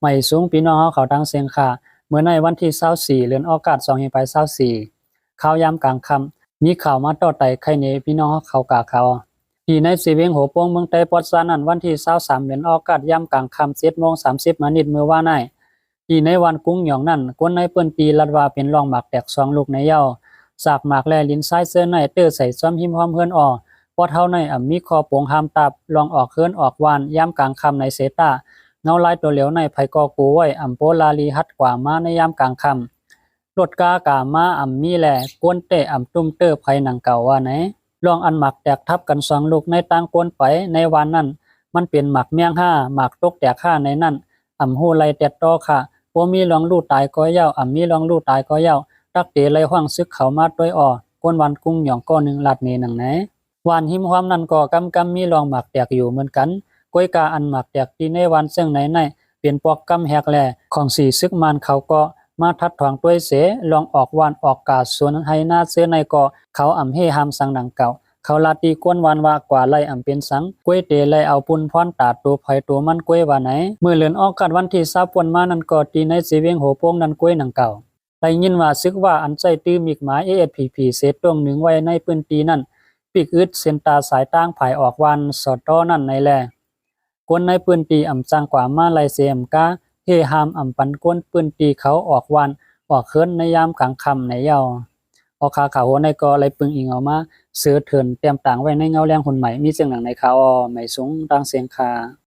ไม่สูงพี่น้องเฮาเขาตั้งเสียงค่ะเมื่อในวันที่24เดือนออกาศ2524ข่าวยามกลางค่ำมีข่าวมาต่อไต่ไข่เนพี่น้องเขากะเขาที่ในสีเวียงโหโป้งเมืองใต้ปอดซานั้นวันที่23เดือนออกาศยามกลางค่ำ 7:30 นเมื่อว่าในที่ในวันกุ้งหยองนั้นคนในเปิ้นตีลัดว่าเป็นรองหมากแตก2ลูกในเย้าสากหมากแลลินซ้ายเสื้อในเตอใส่ซ้อมหิมพร้อมเฮือนออปอดเฮาในมีคอโปงหามตับลองออกเฮือนออกวานยามกลางค่ำในเซตาเงาลายตัวเหลียวในไผกอกูไว้โปลาลีฮัดกว่ามาในยามกลางค่ำรถกากามามีแลกวนเตะตุ้มเตอไผหนังเก่าว่าไหนลองอันหมักแตกทับกัน2ลูกในต่างกวนไปในวันนั้นมันเป็นหมักเมียง5หมักตกแตก5ในนั้นฮู้ไลแตดต่อค่ะบ่มีลองลู่ตายก็ยาวมีลองลู่ตายก็ยาวตักเตไลห้องซึกเข้ามาด้วยกวนวันกุ้งหยองก็1ลัดนี้นังไหนวานหิมความนั้นก็กำมีลองหมักแตกอยู่เหมือนกันก้อยกาอันหมักแตกที่ในวันซึ่งไหนเป็นปอกกำแหกแลของสีซึกมันเขาก็มาทัดถวงด้วยเสลองออกวานออกกาสวนให้หน้าเสื้อในก็เขาเฮหามสังดังเก่าเขาลาตีกวนวานว่ากว่าไล่เป็นสังก้วยเตไลเอาปุ่นพรตาตัวไผตัวมันก้วยว่าไหนเมื่อเลือนออกกัดวันที่20วันมานั้นก็ตีในสีเวียงโหโป้งนั้นก้วยหนังเก่าได้ยินว่าซึกว่าอันใจตื้อมิกหมาย ASPP เสตรงหนึ่งไว้ในปืนตีนั้นปีกอึดเส้นตาสายตั้งภายออกวันสอดต้อนั่นในแลกวนในปืนตีจังกว่ามาไลเสียมกาเฮหามปันกวนปืนตีเขาออกวันออกเคินในยามกลางค่ำในเยาออกขาเขาในก็ไลปึงอิงเอามาเสือเถินเตรียมต่างไว้ในเงาแรงหุ่นใหม่มีเสียงหนังในเขาไม่สูงดังเสียงคา